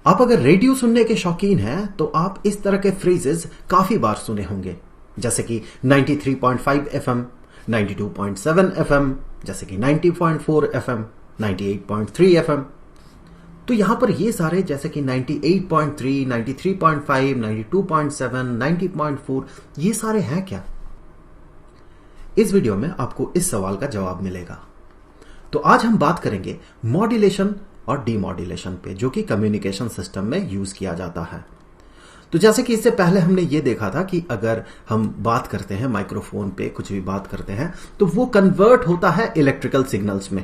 आप अगर रेडियो सुनने के शौकीन हैं तो आप इस तरह के फ्रेजेस काफी बार सुने होंगे, जैसे कि 93.5 एफएम, 92.7 एफएम, जैसे कि 90.4 एफएम, 98.3 एफएम। तो यहां पर ये सारे जैसे कि 98.3, 93.5, 92.7, 90.4 ये सारे हैं क्या? इस वीडियो में आपको इस सवाल का जवाब मिलेगा। तो आज हम बात करेंगे मॉड्यूलेशन और डीमॉड्यूलेशन पे, जो कि कम्युनिकेशन सिस्टम में यूज किया जाता है। तो जैसे कि इससे पहले हमने ये देखा था कि अगर हम बात करते हैं माइक्रोफोन पे, कुछ भी बात करते हैं, तो वो कन्वर्ट होता है इलेक्ट्रिकल सिग्नल्स में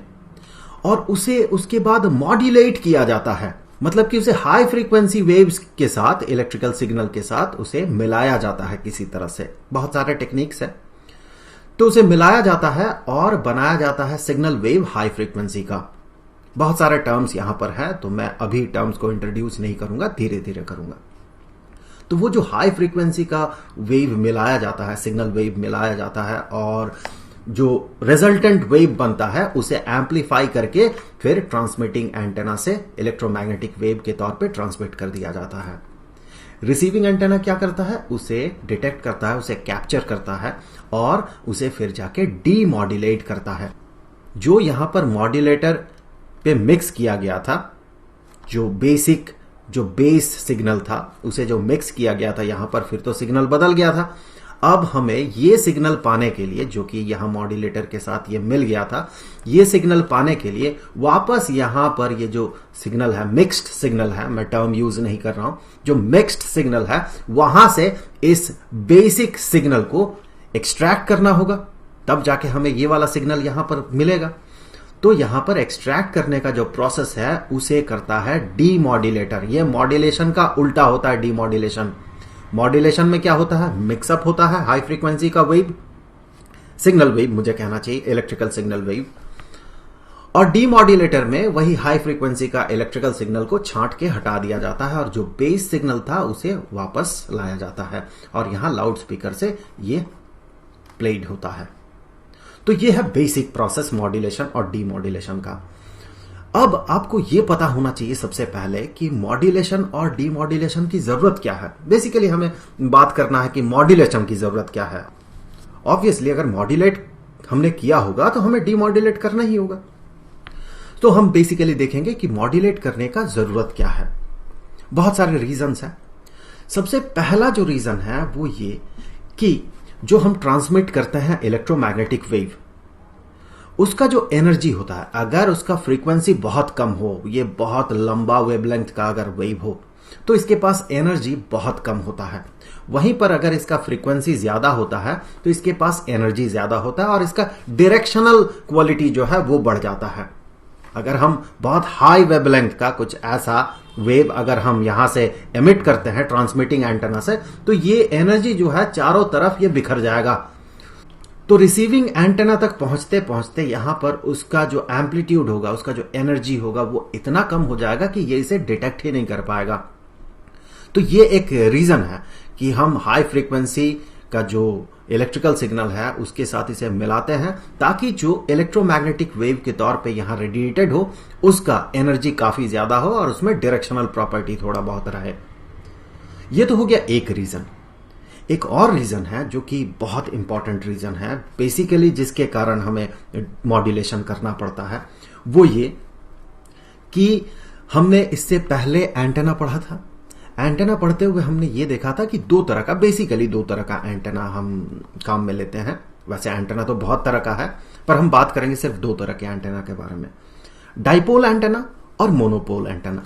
और उसे उसके बाद मॉड्यूलेट किया जाता है। मतलब कि उसे हाई फ्रीक्वेंसी वेव्स के साथ, इलेक्ट्रिकल सिग्नल के साथ उसे मिलाया जाता है किसी तरह से। बहुत सारे टेक्निक्स है, तो उसे मिलाया जाता है और बनाया जाता है सिग्नल वेव हाई फ्रीक्वेंसी का। बहुत सारे टर्म्स यहां पर है, तो मैं अभी टर्म्स को इंट्रोड्यूस नहीं करूंगा, धीरे धीरे करूंगा। तो वो जो हाई फ्रीक्वेंसी का वेव मिलाया जाता है, सिग्नल वेव मिलाया जाता है, और जो रिजल्टेंट वेव बनता है उसे एम्पलीफाई करके फिर ट्रांसमिटिंग एंटेना से इलेक्ट्रोमैग्नेटिक वेव के तौर पे ट्रांसमिट कर दिया जाता है। रिसीविंग एंटेना क्या करता है? उसे डिटेक्ट करता है, उसे कैप्चर करता है और उसे फिर जाके डीमॉड्यूलेट करता है। जो यहां पर मॉड्यूलेटर पे मिक्स किया गया था, जो बेस सिग्नल था, उसे जो मिक्स किया गया था यहां पर, फिर तो सिग्नल बदल गया था। अब हमें ये सिग्नल पाने के लिए, जो कि यहां मॉड्यूलेटर के साथ ये मिल गया था, ये सिग्नल पाने के लिए वापस यहां पर ये जो सिग्नल है, मिक्स्ड सिग्नल है, मैं टर्म यूज नहीं कर रहा हूं, जो मिक्स्ड सिग्नल है वहां से इस बेसिक सिग्नल को एक्सट्रैक्ट करना होगा, तब जाके हमें ये वाला सिग्नल यहां पर मिलेगा। तो यहां पर एक्सट्रैक्ट करने का जो प्रोसेस है उसे करता है डीमॉड्यूलेटर। ये मॉड्यूलेशन का उल्टा होता है, डीमॉड्यूलेशन। मॉड्यूलेशन में क्या होता है? मिक्सअप होता है हाई फ्रीक्वेंसी का वेव, सिग्नल वेव मुझे कहना चाहिए, इलेक्ट्रिकल सिग्नल वेव। और डीमॉड्यूलेटर में वही हाई फ्रीक्वेंसी का इलेक्ट्रिकल सिग्नल को छांट के हटा दिया जाता है और जो बेस सिग्नल था उसे वापस लाया जाता है और यहां लाउड स्पीकर से ये प्लेड होता है। तो ये है बेसिक प्रोसेस मॉड्यूलेशन और डीमॉड्यूलेशन का। अब आपको ये पता होना चाहिए सबसे पहले कि मॉड्यूलेशन और डीमॉड्यूलेशन की जरूरत क्या है। बेसिकली हमें बात करना है कि मॉड्यूलेशन की जरूरत क्या है। ऑब्वियसली अगर मॉड्यूलेट हमने किया होगा तो हमें डीमॉड्यूलेट करना ही होगा। तो हम बेसिकली देखेंगे कि मॉड्यूलेट करने का जरूरत क्या है। बहुत सारे रीजंस हैं। सबसे पहला जो रीजन है वो ये कि जो हम ट्रांसमिट करते हैं इलेक्ट्रोमैग्नेटिक वेव, उसका जो एनर्जी होता है, अगर उसका फ्रीक्वेंसी बहुत कम हो, ये बहुत लंबा वेवलेंथ का अगर वेव हो, तो इसके पास एनर्जी बहुत कम होता है। वहीं पर अगर इसका फ्रीक्वेंसी ज्यादा होता है तो इसके पास एनर्जी ज्यादा होता है और इसका डायरेक्शनल क्वालिटी जो है वो बढ़ जाता है। अगर हम बहुत हाई वेवलेंथ का कुछ ऐसा वेव अगर हम यहां से एमिट करते हैं ट्रांसमिटिंग एंटेना से, तो ये एनर्जी जो है चारों तरफ ये बिखर जाएगा। तो रिसीविंग एंटेना तक पहुंचते पहुंचते यहां पर उसका जो एम्पलीट्यूड होगा, उसका जो एनर्जी होगा, वो इतना कम हो जाएगा कि ये इसे डिटेक्ट ही नहीं कर पाएगा। तो ये एक रीजन है कि हम हाई फ्रीक्वेंसी का जो इलेक्ट्रिकल सिग्नल है उसके साथ इसे मिलाते हैं, ताकि जो इलेक्ट्रोमैग्नेटिक वेव के तौर पे यहां रेडिएटेड हो उसका एनर्जी काफी ज्यादा हो और उसमें डायरेक्शनल प्रॉपर्टी थोड़ा बहुत रहे। ये तो हो गया एक रीजन। एक और रीजन है जो कि बहुत इंपॉर्टेंट रीजन है, बेसिकली जिसके कारण हमें मॉड्यूलेशन करना पड़ता है, वो ये कि हमने इससे पहले एंटेना पढ़ा था। एंटेना पढ़ते हुए हमने ये देखा था कि बेसिकली दो तरह का एंटेना हम काम में लेते हैं। वैसे एंटेना तो बहुत तरह का है, पर हम बात करेंगे सिर्फ दो तरह के एंटेना के बारे में, डाइपोल एंटेना और मोनोपोल एंटेना।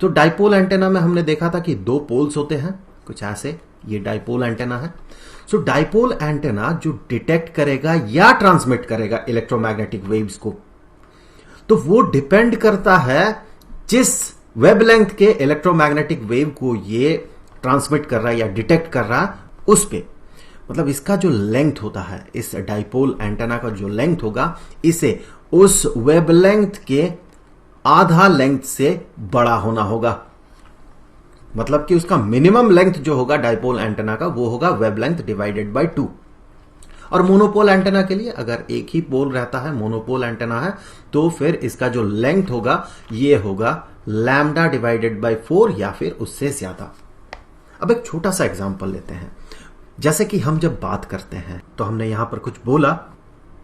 तो डाइपोल एंटेना में हमने देखा था कि दो पोल्स होते हैं कुछ ऐसे, ये डाइपोल एंटेना है। सो डाइपोल एंटेना जो डिटेक्ट करेगा या ट्रांसमिट करेगा इलेक्ट्रोमैग्नेटिक वेव्स को, तो वो डिपेंड करता है जिस वेवलेंथ के इलेक्ट्रोमैग्नेटिक वेव को ये ट्रांसमिट कर रहा है या डिटेक्ट कर रहा है उस पे। मतलब इसका जो लेंथ होता है, इस डाइपोल एंटेना का जो लेंथ होगा, इसे उस वेवलेंथ के आधा लेंथ से बड़ा होना होगा। मतलब कि उसका मिनिमम लेंथ जो होगा डाइपोल एंटेना का, वो होगा वेवलेंथ डिवाइडेड बाय 2। और मोनोपोल एंटेना के लिए अगर एक ही पोल रहता है, मोनोपोल एंटेना है, तो फिर इसका जो लेंथ होगा ये होगा लैम्डा डिवाइडेड बाय 4 या फिर उससे ज्यादा। अब एक छोटा सा एग्जांपल लेते हैं। जैसे कि हम जब बात करते हैं तो हमने यहां पर कुछ बोला,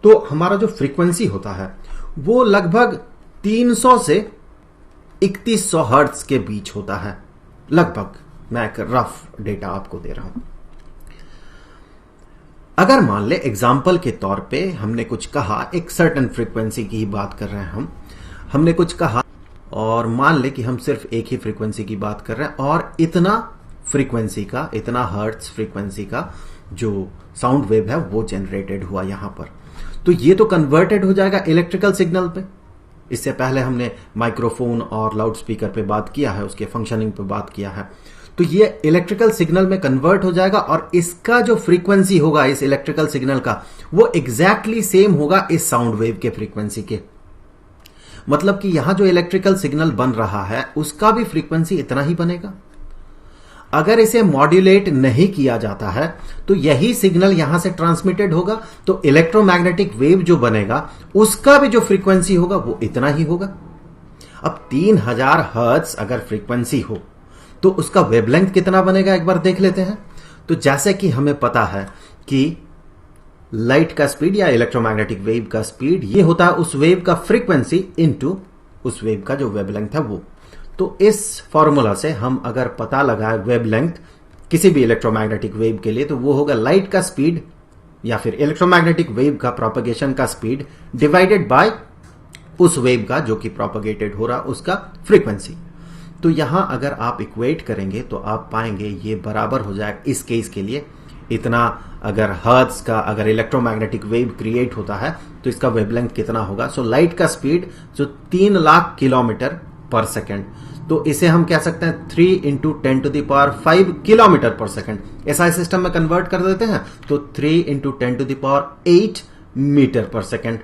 तो हमारा जो फ्रीक्वेंसी होता है वो लगभग 300 से 3100 हर्ट्ज के बीच होता है। लगभग, मैं एक रफ डेटा आपको दे रहा हूं। अगर मान ले एग्जाम्पल के तौर पे हमने कुछ कहा, एक सर्टेन फ्रीक्वेंसी की ही बात कर रहे हैं हमने कुछ कहा और मान ले कि हम सिर्फ एक ही फ्रीक्वेंसी की बात कर रहे हैं और इतना फ्रीक्वेंसी का, इतना हर्ट्ज फ्रीक्वेंसी का जो साउंड वेव है वो जनरेटेड हुआ यहां पर। तो ये तो कन्वर्टेड हो जाएगा इलेक्ट्रिकल सिग्नल पे। इससे पहले हमने माइक्रोफोन और लाउड स्पीकर पे बात किया है, उसके फंक्शनिंग पे बात किया है। तो ये इलेक्ट्रिकल सिग्नल में कन्वर्ट हो जाएगा और इसका जो फ्रीक्वेंसी होगा इस इलेक्ट्रिकल सिग्नल का, वो एग्जैक्टली सेम होगा इस साउंड वेव के फ्रीक्वेंसी के। मतलब कि यहां जो इलेक्ट्रिकल सिग्नल बन रहा है उसका भी फ्रीक्वेंसी इतना ही बनेगा। अगर इसे मॉड्यूलेट नहीं किया जाता है तो यही सिग्नल यहां से ट्रांसमिटेड होगा, तो इलेक्ट्रोमैग्नेटिक वेव जो बनेगा उसका भी जो फ्रीक्वेंसी होगा वो इतना ही होगा। अब 3000 हर्ट्ज अगर फ्रीक्वेंसी हो तो उसका वेवलेंथ कितना बनेगा एक बार देख लेते हैं। तो जैसे कि हमें पता है कि लाइट का स्पीड या इलेक्ट्रोमैग्नेटिक वेव का स्पीड ये होता है उस वेव का फ्रीक्वेंसी इनटू उस वेव का जो वेवलेंथ है वो। तो इस फॉर्मूला से हम अगर पता लगाए वेवलेंथ किसी भी इलेक्ट्रोमैग्नेटिक वेव के लिए, तो वो होगा लाइट का स्पीड या फिर इलेक्ट्रोमैग्नेटिक वेव का प्रोपगेशन का स्पीड डिवाइडेड बाय उस वेव का जो कि प्रोपगेटेड हो रहा उसका फ्रीक्वेंसी। तो यहां अगर आप इक्वेट करेंगे तो आप पाएंगे ये बराबर हो जाएगा इस केस के लिए, इतना अगर हर्ट्ज का अगर इलेक्ट्रोमैग्नेटिक वेव क्रिएट होता है तो इसका वेवलेंथ कितना होगा। सो लाइट का स्पीड जो 3 लाख किलोमीटर पर सेकेंड, तो इसे हम कह सकते हैं 3 इंटू 10⁵ किलोमीटर पर सेकेंड। एसआई सिस्टम में कन्वर्ट कर देते हैं तो 3 इंटू 10⁸ मीटर पर सेकेंड।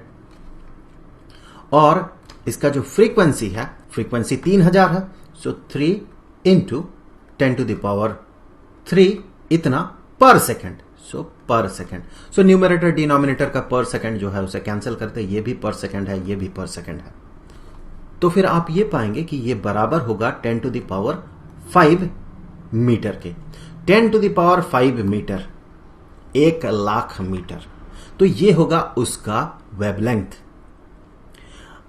और इसका जो फ्रीक्वेंसी है, फ्रीक्वेंसी 3000 है, सो 3 इंटू 10⁻³ इतना पर सेकेंड। सो पर सेकेंड, सो न्यूमरेटर डिनोमिनेटर का पर सेकेंड जो है उसे कैंसिल करते, ये भी पर सेकेंड है, ये भी पर सेकेंड है। तो फिर आप ये पाएंगे कि ये बराबर होगा 10⁵ मीटर के। 10⁵ मीटर 1 लाख मीटर, तो ये होगा उसका वेवलेंथ।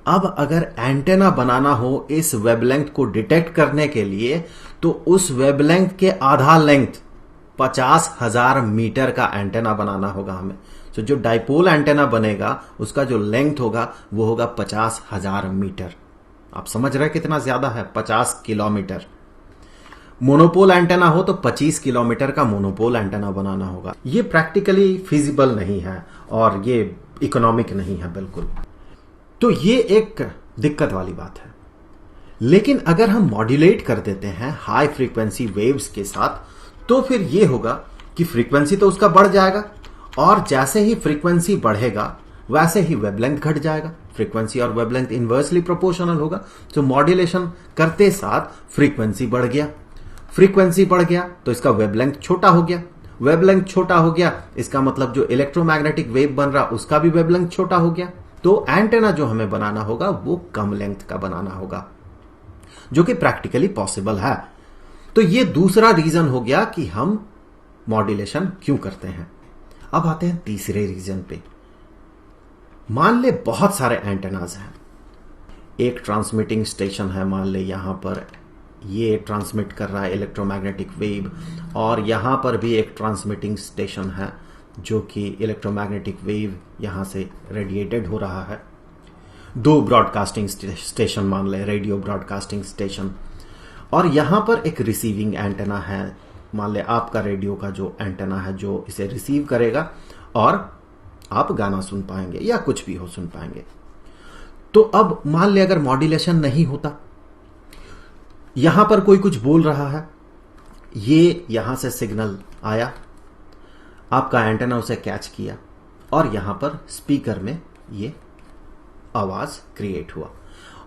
अब अगर एंटेना बनाना हो इस वेवलेंथ को डिटेक्ट करने के लिए, तो उस वेवलेंथ के आधा लेंथ 50,000 मीटर का एंटेना बनाना होगा हमें। तो जो डाइपोल एंटेना बनेगा उसका जो लेंथ होगा वो होगा 50,000 मीटर। आप समझ रहे कितना ज्यादा है, 50 किलोमीटर। मोनोपोल एंटेना हो तो 25 किलोमीटर का मोनोपोल एंटेना बनाना होगा। ये प्रैक्टिकली फिजिबल नहीं है और ये इकोनॉमिक नहीं है बिल्कुल। तो ये एक दिक्कत वाली बात है। लेकिन अगर हम मॉड्यूलेट कर देते हैं हाई फ्रीक्वेंसी वेव्स के साथ, तो फिर ये होगा कि फ्रीक्वेंसी तो उसका बढ़ जाएगा और जैसे ही फ्रीक्वेंसी बढ़ेगा वैसे ही वेवलेंथ घट जाएगा। फ्रीक्वेंसी और वेवलेंथ इनवर्सली प्रोपोर्शनल होगा। तो मॉड्यूलेशन करते साथ फ्रीक्वेंसी बढ़ गया, फ्रीक्वेंसी बढ़ गया तो इसका वेवलेंथ छोटा हो गया, वेवलेंथ छोटा हो गया इसका मतलब जो इलेक्ट्रोमैग्नेटिक वेव बन रहा उसका भी वेवलेंथ छोटा हो गया। तो एंटेना जो हमें बनाना होगा वो कम लेंथ का बनाना होगा, जो कि प्रैक्टिकली पॉसिबल है। तो ये दूसरा रीजन हो गया कि हम मॉड्यूलेशन क्यों करते हैं। अब आते हैं तीसरे रीजन पे। मान ले बहुत सारे एंटेनाज हैं, एक ट्रांसमिटिंग स्टेशन है, मान ले यहां पर ये ट्रांसमिट कर रहा है इलेक्ट्रोमैग्नेटिक वेव, और यहां पर भी एक ट्रांसमिटिंग स्टेशन है जो कि इलेक्ट्रोमैग्नेटिक वेव यहां से रेडिएटेड हो रहा है। 2 ब्रॉडकास्टिंग स्टेशन मान ले, रेडियो ब्रॉडकास्टिंग स्टेशन, और यहां पर एक रिसीविंग एंटेना है। मान ले आपका रेडियो का जो एंटेना है जो इसे रिसीव करेगा और आप गाना सुन पाएंगे या कुछ भी हो सुन पाएंगे। तो अब मान ले अगर मॉड्यूलेशन नहीं होता, यहां पर कोई कुछ बोल रहा है, ये यहां से सिग्नल आया, आपका एंटेना उसे कैच किया और यहां पर स्पीकर में ये आवाज क्रिएट हुआ,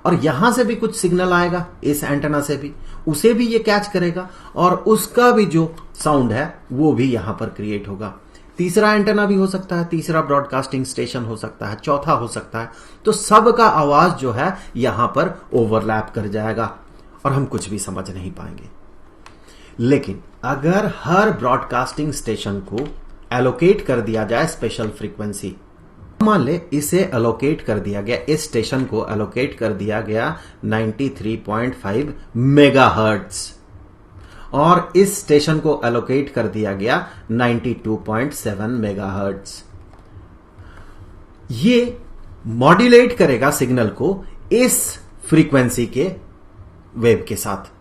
और यहां से भी कुछ सिग्नल आएगा इस एंटेना से भी, उसे भी ये कैच करेगा और उसका भी जो साउंड है वो भी यहां पर क्रिएट होगा। तीसरा एंटेना भी हो सकता है, तीसरा ब्रॉडकास्टिंग स्टेशन हो सकता है, चौथा हो सकता है। तो सबका आवाज जो है यहां पर ओवरलैप कर जाएगा। और हम कुछ भी समझ नहीं पाएंगे। लेकिन अगर हर ब्रॉडकास्टिंग स्टेशन को एलोकेट कर दिया जाए स्पेशल फ्रीक्वेंसी, मान ले इसे एलोकेट कर दिया गया, इस स्टेशन को एलोकेट कर दिया गया 93.5 मेगाहर्ट्ज और इस स्टेशन को एलोकेट कर दिया गया 92.7 मेगाहर्ट्ज। ये मॉड्यूलेट करेगा सिग्नल को इस फ्रीक्वेंसी के वेव के साथ,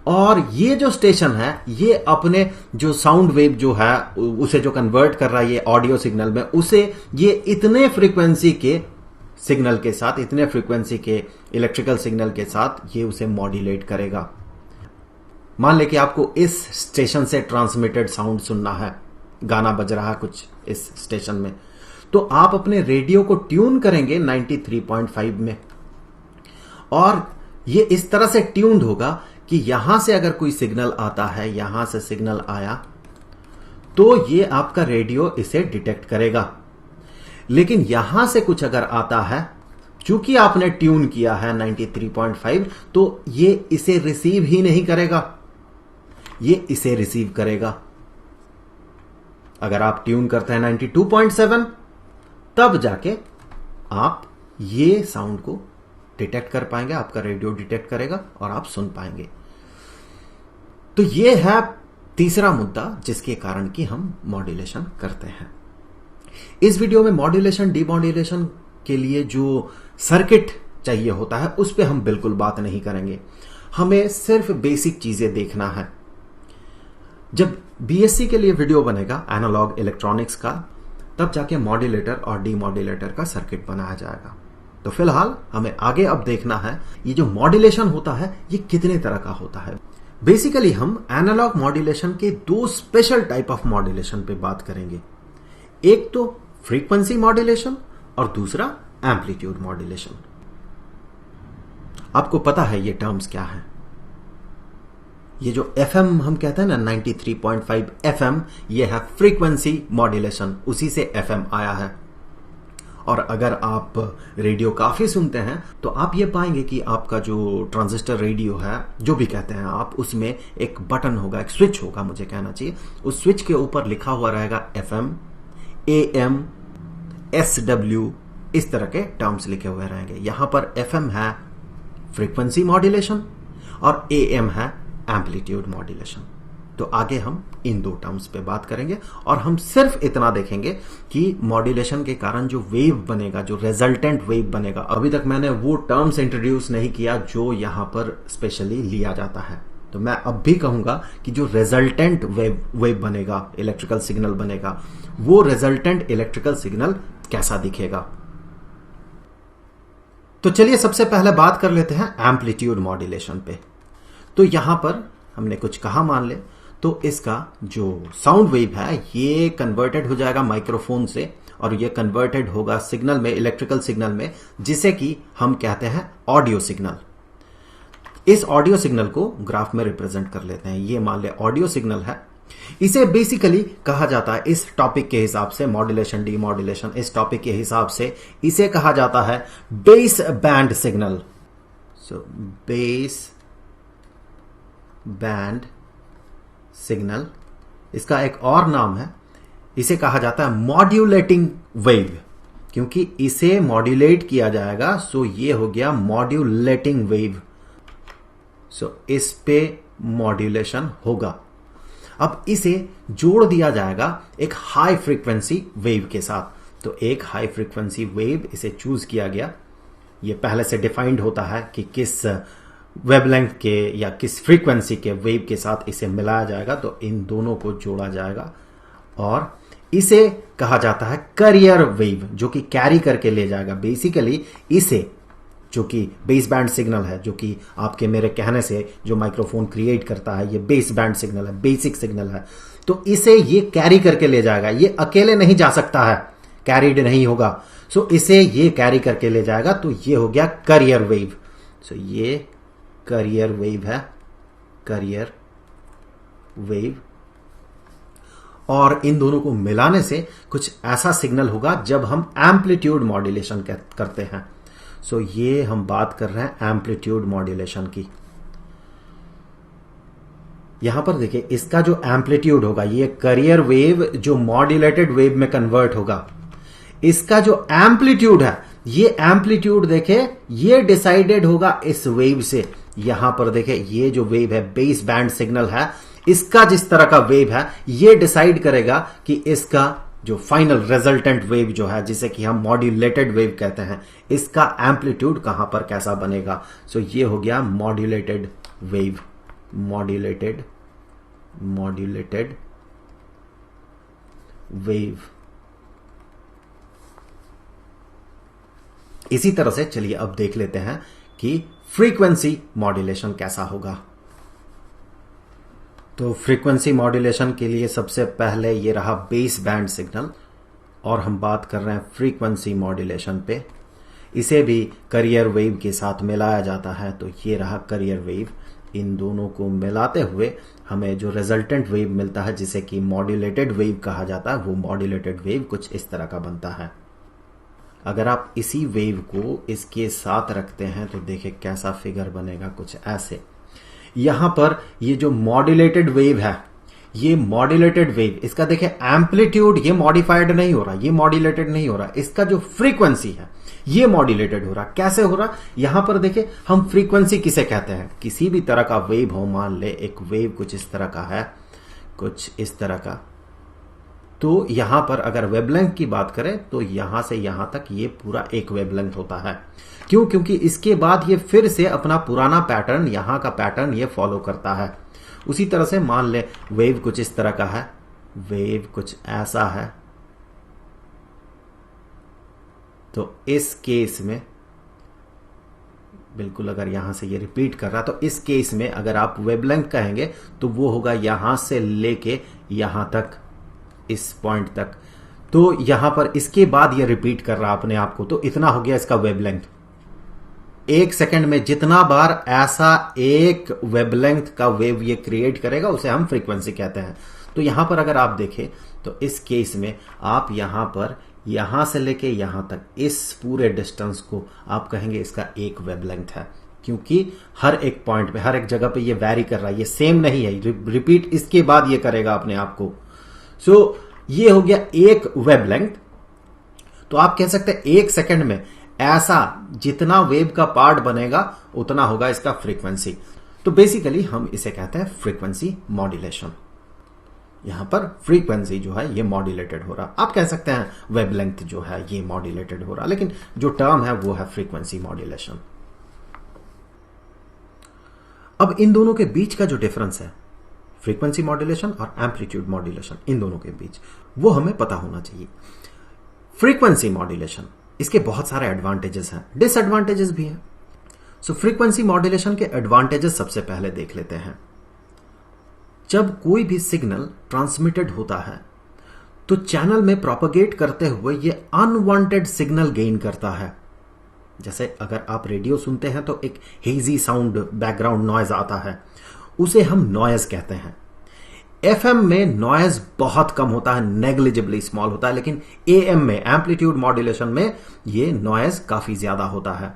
और ये जो स्टेशन है ये अपने जो साउंड वेव जो है उसे जो कन्वर्ट कर रहा है ये ऑडियो सिग्नल में, उसे ये इतने फ्रीक्वेंसी के सिग्नल के साथ, इतने फ्रीक्वेंसी के इलेक्ट्रिकल सिग्नल के साथ ये उसे मॉड्यूलेट करेगा। मान ले कि आपको इस स्टेशन से ट्रांसमिटेड साउंड सुनना है, गाना बज रहा है कुछ इस स्टेशन में, तो आप अपने रेडियो को ट्यून करेंगे 93.5 में, और ये इस तरह से ट्यून्ड होगा कि यहां से अगर कोई सिग्नल आता है, यहां से सिग्नल आया तो ये आपका रेडियो इसे डिटेक्ट करेगा। लेकिन यहां से कुछ अगर आता है, चूंकि आपने ट्यून किया है 93.5, तो ये इसे रिसीव ही नहीं करेगा, ये इसे रिसीव करेगा। अगर आप ट्यून करते हैं 92.7, तब जाके आप ये साउंड को डिटेक्ट कर पाएंगे, आपका रेडियो डिटेक्ट करेगा और आप सुन पाएंगे। तो ये है तीसरा मुद्दा जिसके कारण कि हम मॉड्यूलेशन करते हैं। इस वीडियो में मॉड्यूलेशन डीमॉड्यूलेशन के लिए जो सर्किट चाहिए होता है उस पे हम बिल्कुल बात नहीं करेंगे, हमें सिर्फ बेसिक चीजें देखना है। जब बीएससी के लिए वीडियो बनेगा एनालॉग इलेक्ट्रॉनिक्स का, तब जाके मॉड्यूलेटर और डीमॉड्यूलेटर का सर्किट बनाया जाएगा। तो फिलहाल हमें आगे अब देखना है ये जो मॉड्यूलेशन होता है ये कितने तरह का होता है। बेसिकली हम एनालॉग मॉड्यूलेशन के दो स्पेशल टाइप ऑफ मॉड्यूलेशन पे बात करेंगे, एक तो फ्रीक्वेंसी मॉड्यूलेशन और दूसरा एम्पलीट्यूड मॉड्यूलेशन। आपको पता है ये टर्म्स क्या है? ये जो एफएम हम कहते हैं ना 93.5 एफएम, ये है फ्रीक्वेंसी मॉड्यूलेशन, उसी से एफएम आया है। और अगर आप रेडियो काफी सुनते हैं तो आप ये पाएंगे कि आपका जो ट्रांजिस्टर रेडियो है, जो भी कहते हैं आप, उसमें एक बटन होगा, एक स्विच होगा मुझे कहना चाहिए, उस स्विच के ऊपर लिखा हुआ रहेगा एफएम, एएम, एसडब्ल्यू, इस तरह के टर्म्स लिखे हुए रहेंगे। यहां पर एफएम है फ्रीक्वेंसी मॉड्यूलेशन और एएम है एम्पलीट्यूड मॉड्यूलेशन। तो आगे हम इन दो टर्म्स पे बात करेंगे और हम सिर्फ इतना देखेंगे कि मॉड्यूलेशन के कारण जो वेव बनेगा, जो रिजल्टेंट वेव बनेगा, अभी तक मैंने वो टर्म्स इंट्रोड्यूस नहीं किया जो यहां पर स्पेशली लिया जाता है। तो मैं अब भी कहूंगा कि जो रिजल्टेंट वेव बनेगा, इलेक्ट्रिकल सिग्नल बनेगा, वो रिजल्टेंट इलेक्ट्रिकल सिग्नल कैसा दिखेगा। तो चलिए सबसे पहले बात कर लेते हैं एम्पलीट्यूड मॉड्यूलेशन पे। तो यहां पर हमने कुछ कहा मान ले, तो इसका जो साउंड वेव है ये कन्वर्टेड हो जाएगा माइक्रोफोन से और ये कन्वर्टेड होगा सिग्नल में, इलेक्ट्रिकल सिग्नल में, जिसे कि हम कहते हैं ऑडियो सिग्नल। इस ऑडियो सिग्नल को ग्राफ में रिप्रेजेंट कर लेते हैं। ये मान ले ऑडियो सिग्नल है। इसे बेसिकली कहा जाता है, इस टॉपिक के हिसाब से, मॉड्यूलेशन डीमॉड्यूलेशन, इस टॉपिक के हिसाब से इसे कहा जाता है base band signal. So base band signal, इसका एक और नाम है, इसे कहा जाता है मॉड्यूलेटिंग वेव, क्योंकि इसे मॉड्यूलेट किया जाएगा, सो ये हो गया मॉड्यूलेटिंग वेव। सो इस पे मॉड्यूलेशन होगा। अब इसे जोड़ दिया जाएगा एक हाई फ्रीक्वेंसी वेव के साथ। तो एक हाई फ्रीक्वेंसी वेव इसे चूज किया गया। ये पहले से डिफाइंड होता है कि किस वेवलेंथ के या किस फ्रीक्वेंसी के वेव के साथ इसे मिलाया जाएगा। तो इन दोनों को जोड़ा जाएगा और इसे कहा जाता है कैरियर वेव, जो कि कैरी करके ले जाएगा। बेसिकली इसे, जो कि बेस बैंड सिग्नल है, जो कि आपके मेरे कहने से जो माइक्रोफोन क्रिएट करता है, ये बेस बैंड सिग्नल है, बेसिक सिग्नल है, तो इसे ये कैरी करके ले जाएगा। ये अकेले नहीं जा सकता है, कैरीड नहीं होगा, सो इसे ये कैरी करके ले जाएगा। तो ये हो गया कैरियर वेव। सो ये कैरियर वेव है, कैरियर वेव। और इन दोनों को मिलाने से कुछ ऐसा सिग्नल होगा जब हम एम्पलीट्यूड मॉड्यूलेशन करते हैं। सो ये हम बात कर रहे हैं एम्पलीट्यूड मॉड्यूलेशन की। यहां पर देखिए इसका जो एम्पलीट्यूड होगा ये करियर वेव जो मॉड्यूलेटेड वेव में कन्वर्ट होगा, इसका जो एम्पलीट्यूड है ये एम्पलीट्यूड देखे ये डिसाइडेड होगा इस वेव से। यहां पर देखे ये जो वेव है बेस बैंड सिग्नल है, इसका जिस तरह का वेव है ये डिसाइड करेगा कि इसका जो फाइनल रिजल्टेंट वेव जो है जिसे कि हम मॉड्यूलेटेड वेव कहते हैं, इसका एम्पलीट्यूड कहां पर कैसा बनेगा। सो ये हो गया मॉड्यूलेटेड वेव, मॉड्यूलेटेड वेव। इसी तरह से चलिए अब देख लेते हैं कि फ्रीक्वेंसी मॉड्यूलेशन कैसा होगा। तो फ्रीक्वेंसी मॉड्यूलेशन के लिए सबसे पहले ये रहा बेस बैंड सिग्नल और हम बात कर रहे हैं फ्रीक्वेंसी मॉड्यूलेशन पे। इसे भी करियर वेव के साथ मिलाया जाता है, तो ये रहा करियर वेव। इन दोनों को मिलाते हुए हमें जो रिजल्टेंट वेव मिलता है जिसे कि मॉड्यूलेटेड वेव कहा जाता है, वो मॉड्यूलेटेड वेव कुछ इस तरह का बनता है। अगर आप इसी वेव को इसके साथ रखते हैं तो देखिए कैसा फिगर बनेगा, कुछ ऐसे। यहां पर ये जो मॉड्यूलेटेड वेव है, ये मॉड्यूलेटेड वेव, इसका देखिए एम्पलीट्यूड ये मॉडिफाइड नहीं हो रहा, ये मॉड्यूलेटेड नहीं हो रहा, इसका जो फ्रीक्वेंसी है ये मॉड्यूलेटेड हो रहा। कैसे हो रहा, यहां पर देखिए हम फ्रीक्वेंसी किसे कहते हैं, किसी भी तरह का वेव हो, मान ले एक वेव कुछ इस तरह का है, कुछ इस तरह का, तो यहां पर अगर वेवलेंथ की बात करें तो यहां से यहां तक ये पूरा एक वेवलेंथ होता है। क्यों? क्योंकि इसके बाद ये फिर से अपना पुराना पैटर्न, यहां का पैटर्न ये फॉलो करता है। उसी तरह से मान ले वेव कुछ इस तरह का है, वेव कुछ ऐसा है, तो इस केस में बिल्कुल अगर यहां से ये रिपीट कर रहा, तो इस केस में अगर आप वेवलेंथ कहेंगे तो वो होगा यहां से लेके यहां तक, इस पॉइंट तक। तो यहां पर इसके बाद ये रिपीट कर रहा अपने आप को, तो इतना हो गया इसका वेवलेंथ। एक सेकंड में जितना बार ऐसा एक वेवलेंथ का वेव ये क्रिएट करेगा उसे हम फ्रीक्वेंसी कहते हैं। तो यहां पर अगर आप देखें तो इस केस में आप यहां पर यहां से लेके यहां तक इस पूरे डिस्टेंस को आप कहेंगे इसका एक वेवलेंथ है, क्योंकि हर एक पॉइंट पे, हर एक जगह पे ये वैरी कर रहा है, ये सेम नहीं है, रिपीट इसके बाद ये करेगा अपने आप को। सो ये हो गया एक वेवलेंथ। तो आप कह सकते हैं एक सेकंड में ऐसा जितना वेव का पार्ट बनेगा उतना होगा इसका फ्रीक्वेंसी। तो बेसिकली हम इसे कहते हैं फ्रीक्वेंसी मॉड्यूलेशन। यहां पर फ्रीक्वेंसी जो है ये मॉड्यूलेटेड हो रहा, आप कह सकते हैं वेवलेंथ जो है ये मॉड्यूलेटेड हो रहा, लेकिन जो टर्म है वो है फ्रीक्वेंसी मॉड्यूलेशन। अब इन दोनों के बीच का जो डिफरेंस है, फ्रीक्वेंसी मॉड्यूलेशन और एम्पलीट्यूड मॉड्यूलेशन, इन दोनों के बीच वो हमें पता होना चाहिए। फ्रीक्वेंसी मॉड्यूलेशन, इसके बहुत सारे एडवांटेजेस हैं, डिसएडवांटेजेस भी हैं। सो फ्रीक्वेंसी मॉड्यूलेशन के एडवांटेजेस सबसे पहले देख लेते हैं। जब कोई भी सिग्नल ट्रांसमिटेड होता है तो चैनल में प्रोपेगेट करते हुए ये अनवांटेड सिग्नल गेन करता है। जैसे अगर आप रेडियो सुनते हैं तो एक हेजी साउंड, बैकग्राउंड नॉइज आता है, उसे हम नॉइज कहते हैं। एफएम में नॉइज बहुत कम होता है, नेग्लिजिबली स्मॉल होता है, लेकिन एएम में, एम्पलीट्यूड मॉड्यूलेशन में, ये नॉइज काफी ज्यादा होता है।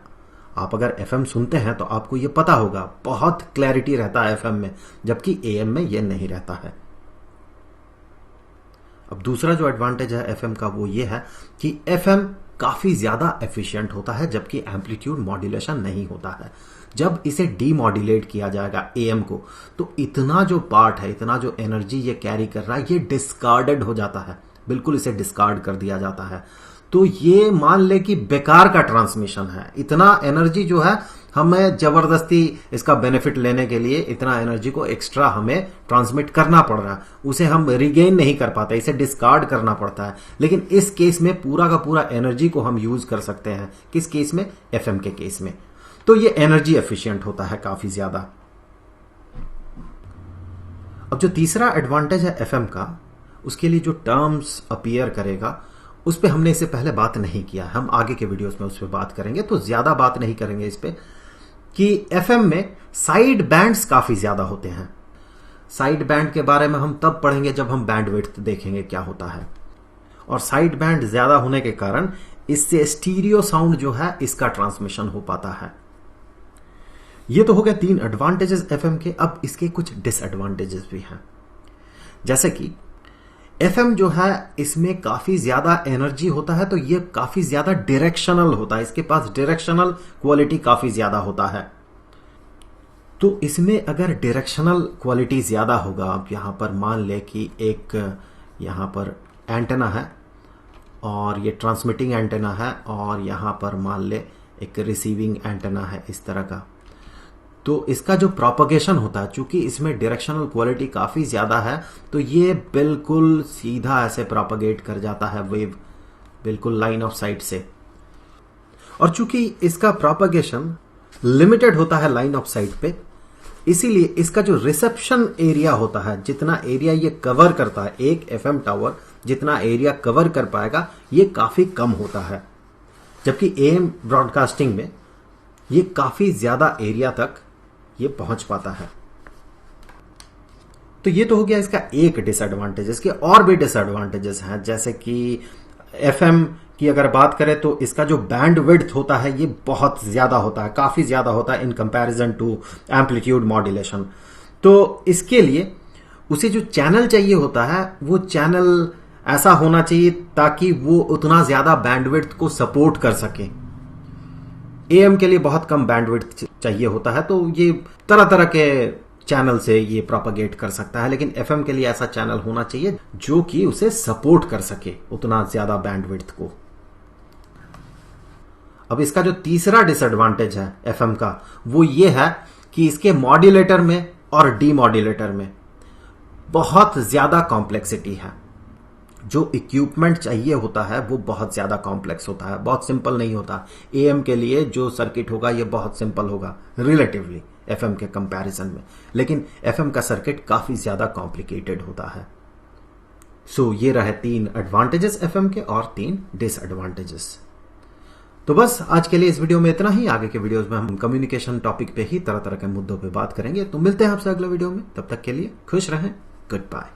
आप अगर एफएम सुनते हैं तो आपको ये पता होगा, बहुत क्लैरिटी रहता है एफएम में, जबकि एएम में ये नहीं रहता है। अब दूसरा जो एडवांटेज है एफएम का वो ये है कि एफएम काफी ज्यादा एफिशिएंट होता है, जबकि एम्पलीट्यूड मॉड्यूलेशन नहीं होता है। जब इसे डीमॉड्यूलेट किया जाएगा एएम को, तो इतना जो पार्ट है, इतना जो एनर्जी ये कैरी कर रहा है, ये डिस्कार्डेड हो जाता है, बिल्कुल इसे डिस्कार्ड कर दिया जाता है। तो ये मान ले कि बेकार का ट्रांसमिशन है। इतना एनर्जी जो है हमें जबरदस्ती इसका बेनिफिट लेने के लिए इतना एनर्जी को एक्स्ट्रा हमें ट्रांसमिट करना पड़ रहा है, उसे हम रिगेन नहीं कर पाते, इसे डिस्कार्ड करना पड़ता है। लेकिन इस केस में पूरा का पूरा एनर्जी को हम यूज कर सकते हैं। किस केस में? एफएम के केस में। तो ये एनर्जी एफिशिएंट होता है काफी ज्यादा। अब जो तीसरा एडवांटेज है एफएम का, उसके लिए जो टर्म्स अपीयर करेगा उस पर हमने इससे पहले बात नहीं किया, हम आगे के वीडियोस में उस पर बात करेंगे, तो ज्यादा बात नहीं करेंगे इस पे, कि एफएम में साइड बैंड्स काफी ज्यादा होते हैं। साइड बैंड के बारे में हम तब पढ़ेंगे जब हम बैंडविड्थ देखेंगे क्या होता है। और साइड बैंड ज्यादा होने के कारण इससे स्टीरियो साउंड जो है इसका ट्रांसमिशन हो पाता है। ये तो हो गया 3 एडवांटेजेस एफएम के। अब इसके कुछ डिसएडवांटेजेस भी हैं, जैसे कि एफएम जो है इसमें काफी ज्यादा एनर्जी होता है, तो ये काफी ज्यादा डायरेक्शनल होता है, इसके पास डायरेक्शनल क्वालिटी काफी ज्यादा होता है। तो इसमें अगर डायरेक्शनल क्वालिटी ज्यादा होगा, आप यहां पर मान ले कि एक यहां पर एंटेना है और ये ट्रांसमिटिंग एंटेना है और यहां पर मान ले एक रिसीविंग एंटेना है इस तरह का, तो इसका जो प्रोपगेशन होता है, चूंकि इसमें डायरेक्शनल क्वालिटी काफी ज्यादा है, तो ये बिल्कुल सीधा ऐसे प्रोपगेट कर जाता है वेव, बिल्कुल लाइन ऑफ साइट से। और चूंकि इसका प्रोपगेशन लिमिटेड होता है लाइन ऑफ साइट पे, इसीलिए इसका जो रिसेप्शन एरिया होता है, जितना एरिया ये कवर करता है, एक एफएम टावर जितना एरिया कवर कर पाएगा, ये काफी कम होता है। जबकि एएम ब्रॉडकास्टिंग में ये काफी ज्यादा एरिया तक ये पहुंच पाता है। तो ये तो हो गया इसका एक डिसएडवांटेज। इसके और भी डिसएडवांटेजेस हैं, जैसे कि एफएम की अगर बात करें तो इसका जो बैंड विड्थ होता है ये बहुत ज्यादा होता है, काफी ज्यादा होता है in comparison to amplitude modulation. तो इसके लिए उसे जो चैनल चाहिए होता है वो चैनल ऐसा होना चाहिए ताकि वो उतना ज्यादा बैंडविड्थ को सपोर्ट कर सके। एएम के लिए बहुत कम बैंडविड्थ चाहिए होता है, तो ये तरह तरह के चैनल से ये प्रोपगेट कर सकता है, लेकिन एफएम के लिए ऐसा चैनल होना चाहिए जो कि उसे सपोर्ट कर सके उतना ज्यादा बैंडविड्थ को। अब इसका जो तीसरा डिसएडवांटेज है एफएम का, वो ये है कि इसके मॉड्यूलेटर में और डीमॉड्यूलेटर में बहुत ज्यादा कॉम्प्लेक्सिटी है। जो इक्विपमेंट चाहिए होता है वो बहुत ज्यादा कॉम्प्लेक्स होता है, बहुत सिंपल नहीं होता। एएम के लिए जो सर्किट होगा ये बहुत सिंपल होगा रिलेटिवली एफएम के कंपैरिजन में, लेकिन एफएम का सर्किट काफी ज्यादा कॉम्प्लिकेटेड होता है। सो ये रहे 3 एडवांटेजेस एफएम के और 3 डिसएडवांटेजेस। तो बस आज के लिए इस वीडियो में इतना ही। आगे के वीडियोस में हम कम्युनिकेशन टॉपिक पे ही तरह तरह के मुद्दों पे बात करेंगे। तो मिलते हैं आपसे अगले वीडियो में, तब तक के लिए खुश रहें, गुड बाय।